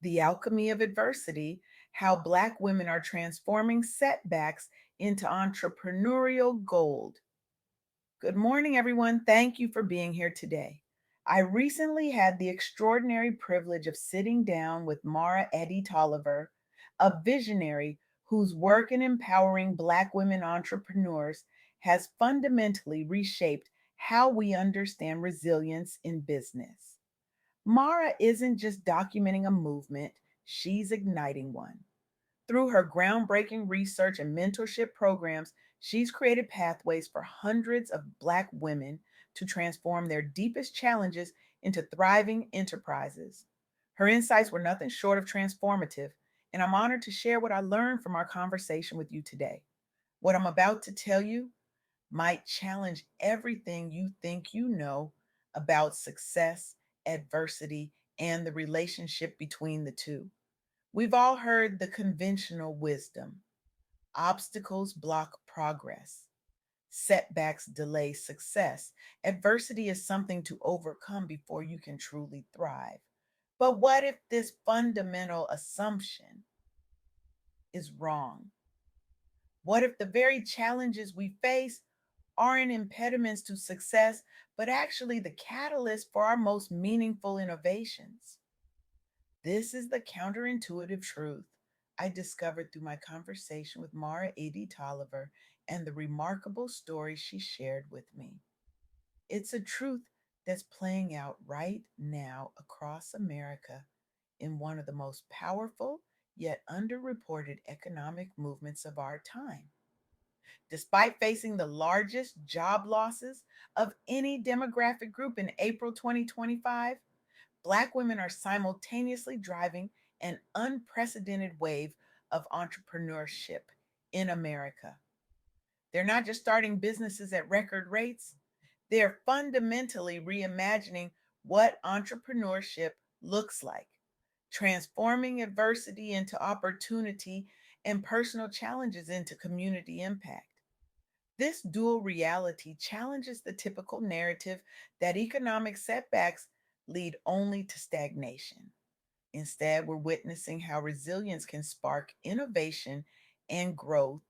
The Alchemy of Adversity: How Black Women Are Transforming Setbacks into Entrepreneurial Gold. Good morning, everyone. Thank you for being here today. I recently had the extraordinary privilege of sitting down with Mara Eaddy-Toliver, a visionary whose work in empowering Black women entrepreneurs has fundamentally reshaped how we understand resilience in business. Mara isn't just documenting a movement, she's igniting one. Through her groundbreaking research and mentorship programs, she's created pathways for hundreds of Black women to transform their deepest challenges into thriving enterprises. Her insights were nothing short of transformative, and I'm honored to share what I learned from our conversation with you today. What I'm about to tell you might challenge everything you think you know about success, adversity, and the relationship between the two. We've all heard the conventional wisdom: obstacles block progress, setbacks delay success, adversity is something to overcome before you can truly thrive. But what if this fundamental assumption is wrong? What if the very challenges we face aren't impediments to success, but actually the catalyst for our most meaningful innovations? This is the counterintuitive truth I discovered through my conversation with Mara Eaddy-Toliver and the remarkable story she shared with me. It's a truth that's playing out right now across America in one of the most powerful yet underreported economic movements of our time. Despite facing the largest job losses of any demographic group in April 2025, Black women are simultaneously driving an unprecedented wave of entrepreneurship in America. They're not just starting businesses at record rates, they're fundamentally reimagining what entrepreneurship looks like, transforming adversity into opportunity and personal challenges into community impact. This dual reality challenges the typical narrative that economic setbacks lead only to stagnation. Instead, we're witnessing how resilience can spark innovation and growth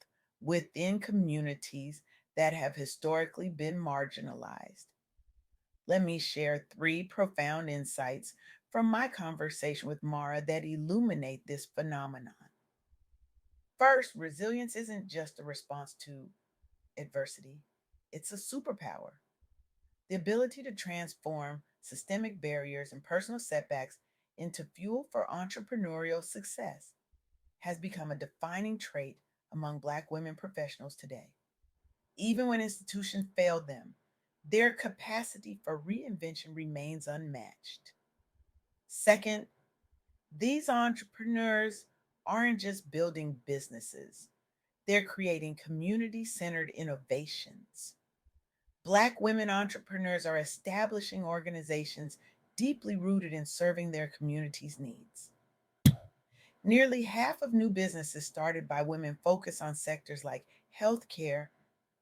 within communities that have historically been marginalized. Let me share three profound insights from my conversation with Mara that illuminate this phenomenon. First, resilience isn't just a response to adversity, it's a superpower. The ability to transform systemic barriers and personal setbacks into fuel for entrepreneurial success has become a defining trait among Black women professionals today. Even when institutions failed them, their capacity for reinvention remains unmatched. Second, these entrepreneurs aren't just building businesses, they're creating community centered innovations. Black women entrepreneurs are establishing organizations deeply rooted in serving their community's needs. Nearly half of new businesses started by women focus on sectors like healthcare,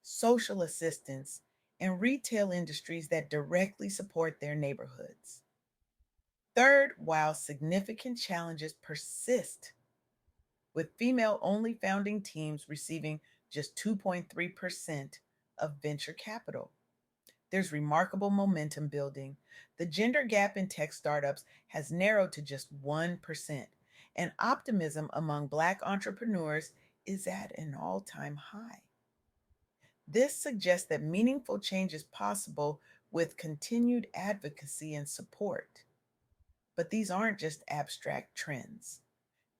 social assistance, and retail industries that directly support their neighborhoods. Third, while significant challenges persist, with female only founding teams receiving just 2.3% of venture capital, there's remarkable momentum building. The gender gap in tech startups has narrowed to just 1%, and optimism among Black entrepreneurs is at an all time high. This suggests that meaningful change is possible with continued advocacy and support. But these aren't just abstract trends,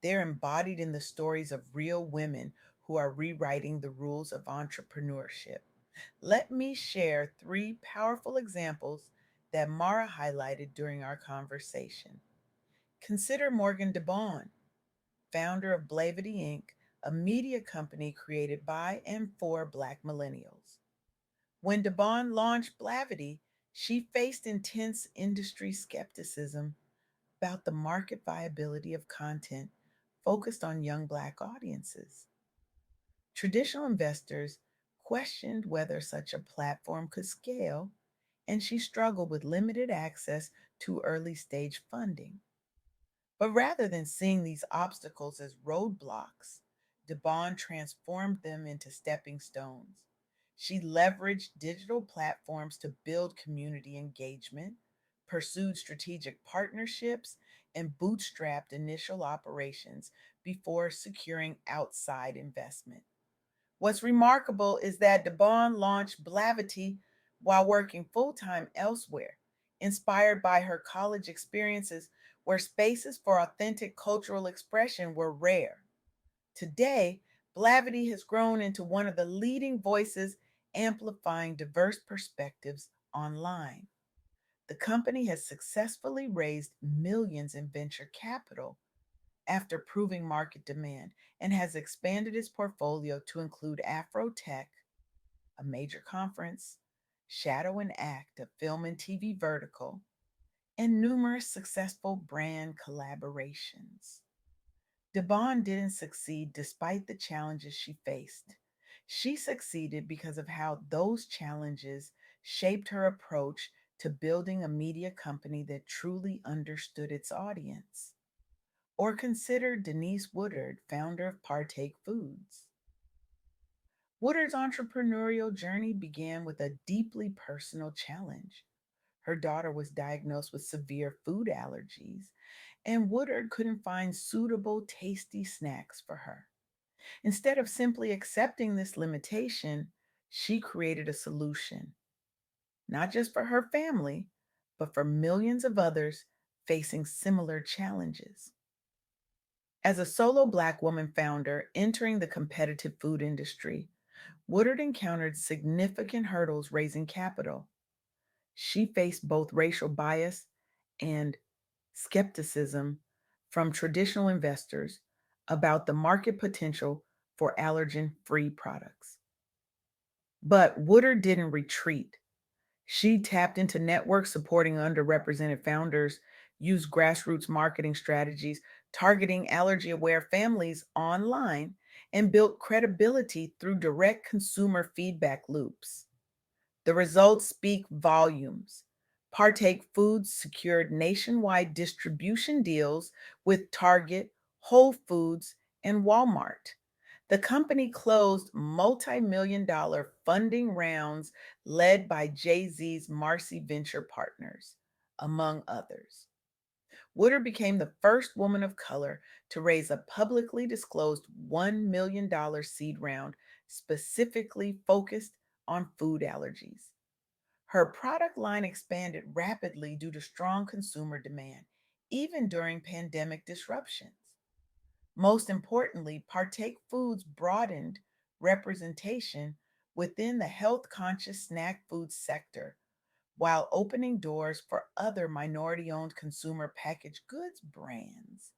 they're embodied in the stories of real women who are rewriting the rules of entrepreneurship. Let me share three powerful examples that Mara highlighted during our conversation. Consider Morgan DeBaun, founder of Blavity Inc., a media company created by and for Black millennials. When DeBaun launched Blavity, she faced intense industry skepticism about the market viability of content focused on young Black audiences. Traditional investors questioned whether such a platform could scale, and she struggled with limited access to early stage funding. But rather than seeing these obstacles as roadblocks, Debon transformed them into stepping stones. She leveraged digital platforms to build community engagement, pursued strategic partnerships, and bootstrapped initial operations before securing outside investment. What's remarkable is that Debon launched Blavity while working full time elsewhere, inspired by her college experiences where spaces for authentic cultural expression were rare. Today, Blavity has grown into one of the leading voices amplifying diverse perspectives online. The company has successfully raised millions in venture capital after proving market demand and has expanded its portfolio to include Afro Tech, a major conference, Shadow and Act, a film and TV vertical, and numerous successful brand collaborations. Devon didn't succeed despite the challenges she faced. She succeeded because of how those challenges shaped her approach to building a media company that truly understood its audience. Or consider Denise Woodard, founder of Partake Foods. Woodard's entrepreneurial journey began with a deeply personal challenge. Her daughter was diagnosed with severe food allergies, and Woodard couldn't find suitable, tasty snacks for her. Instead of simply accepting this limitation, she created a solution, not just for her family, but for millions of others facing similar challenges. As a solo Black woman founder entering the competitive food industry, Woodard encountered significant hurdles raising capital. She faced both racial bias and skepticism from traditional investors about the market potential for allergen free products. But Woodard didn't retreat. She tapped into networks supporting underrepresented founders, used grassroots marketing strategies targeting allergy aware families online, and built credibility through direct consumer feedback loops. The results speak volumes. Partake Foods secured nationwide distribution deals with Target, Whole Foods, and Walmart. The company closed multi-million dollar funding rounds led by Jay-Z's Marcy Venture Partners, among others. Woodard became the first woman of color to raise a publicly disclosed $1 million seed round specifically focused on food allergies. Her product line expanded rapidly due to strong consumer demand, even during pandemic disruptions. Most importantly, Partake Foods broadened representation within the health conscious snack food sector while opening doors for other minority owned consumer packaged goods brands.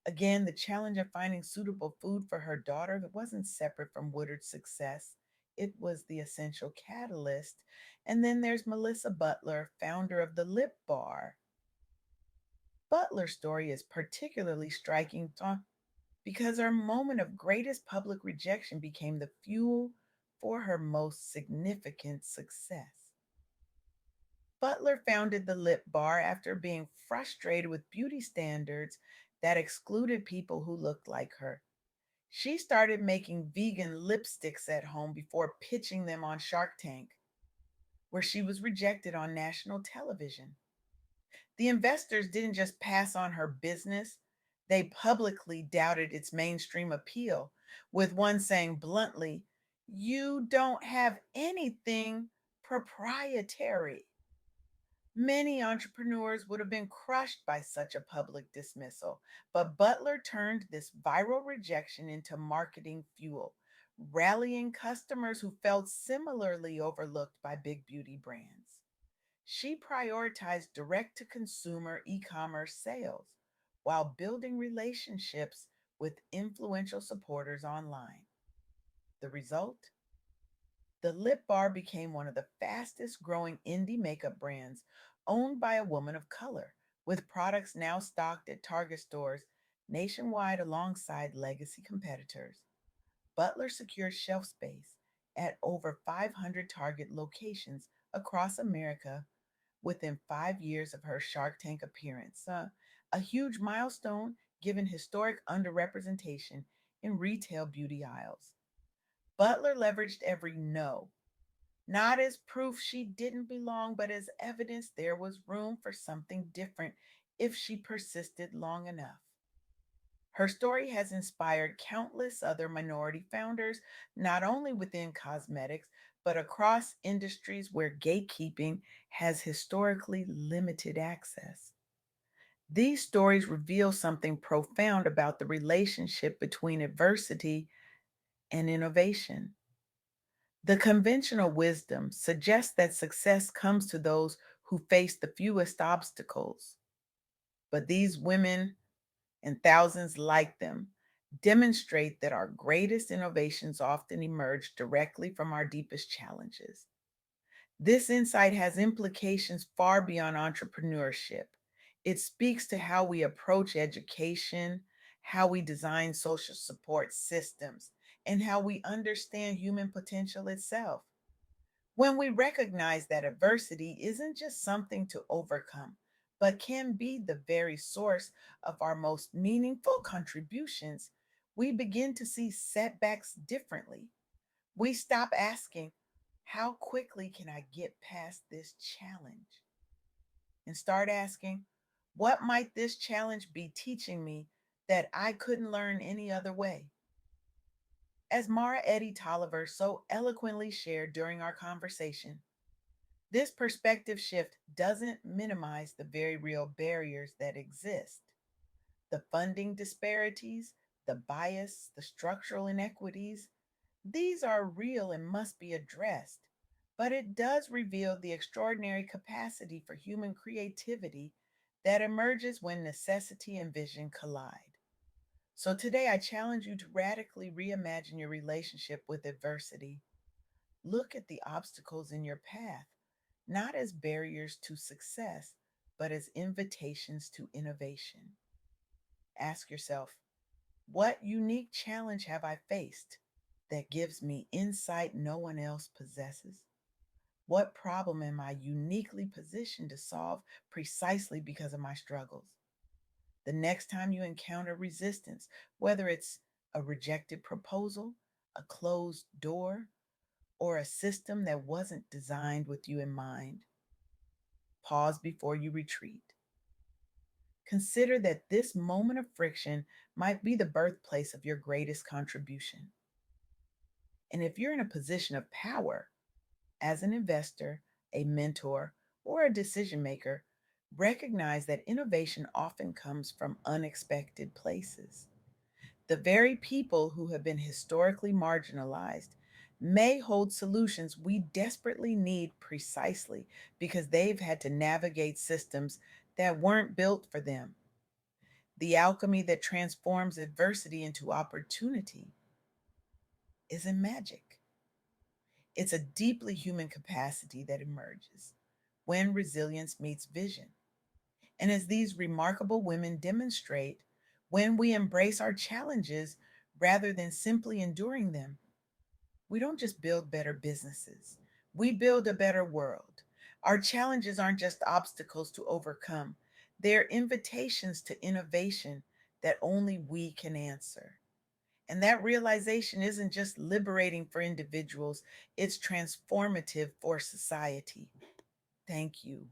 Again, the challenge of finding suitable food for her daughter wasn't separate from Woodard's success. It was the essential catalyst. And then there's Melissa Butler, founder of the Lip Bar. Butler's story is particularly striking because her moment of greatest public rejection became the fuel for her most significant success. Butler founded the Lip Bar after being frustrated with beauty standards that excluded people who looked like her. She started making vegan lipsticks at home before pitching them on Shark Tank, where she was rejected on national television. The investors didn't just pass on her business, they publicly doubted its mainstream appeal, with one saying bluntly, "You don't have anything proprietary." Many entrepreneurs would have been crushed by such a public dismissal, but Butler turned this viral rejection into marketing fuel, rallying customers who felt similarly overlooked by big beauty brands. She prioritized direct to consumer e commerce sales while building relationships with influential supporters online. The result? The Lip Bar became one of the fastest growing indie makeup brands owned by a woman of color, with products now stocked at Target stores nationwide alongside legacy competitors. Butler secured shelf space at over 500 Target locations across America within 5 years of her Shark Tank appearance. a huge milestone given historic underrepresentation in retail beauty aisles. Butler leveraged every no, not as proof she didn't belong, but as evidence there was room for something different if she persisted long enough. Her story has inspired countless other minority founders, not only within cosmetics, but across industries where gatekeeping has historically limited access. These stories reveal something profound about the relationship between adversity and innovation. The conventional wisdom suggests that success comes to those who face the fewest obstacles. But these women and thousands like them demonstrate that our greatest innovations often emerge directly from our deepest challenges. This insight has implications far beyond entrepreneurship. It speaks to how we approach education, how we design social support systems, and how we understand human potential itself. When we recognize that adversity isn't just something to overcome, but can be the very source of our most meaningful contributions, we begin to see setbacks differently. We stop asking, how quickly can I get past this challenge? And start asking, what might this challenge be teaching me that I couldn't learn any other way? As Mara Eaddy-Toliver so eloquently shared during our conversation, this perspective shift doesn't minimize the very real barriers that exist. The funding disparities, the bias, the structural inequities, these are real and must be addressed. But it does reveal the extraordinary capacity for human creativity that emerges when necessity and vision collide. So today I challenge you to radically reimagine your relationship with adversity. Look at the obstacles in your path not as barriers to success, but as invitations to innovation. Ask yourself, what unique challenge have I faced that gives me insight no one else possesses? What problem am I uniquely positioned to solve precisely because of my struggles? The next time you encounter resistance, whether it's a rejected proposal, a closed door, or a system that wasn't designed with you in mind, pause before you retreat. Consider that this moment of friction might be the birthplace of your greatest contribution. And if you're in a position of power as an investor, a mentor, or a decision maker, recognize that innovation often comes from unexpected places. The very people who have been historically marginalized may hold solutions we desperately need precisely because they've had to navigate systems that weren't built for them. The alchemy that transforms adversity into opportunity isn't magic. It's a deeply human capacity that emerges when resilience meets vision. And as these remarkable women demonstrate, when we embrace our challenges rather than simply enduring them, we don't just build better businesses, we build a better world. Our challenges aren't just obstacles to overcome, they're invitations to innovation that only we can answer. And that realization isn't just liberating for individuals, it's transformative for society. Thank you.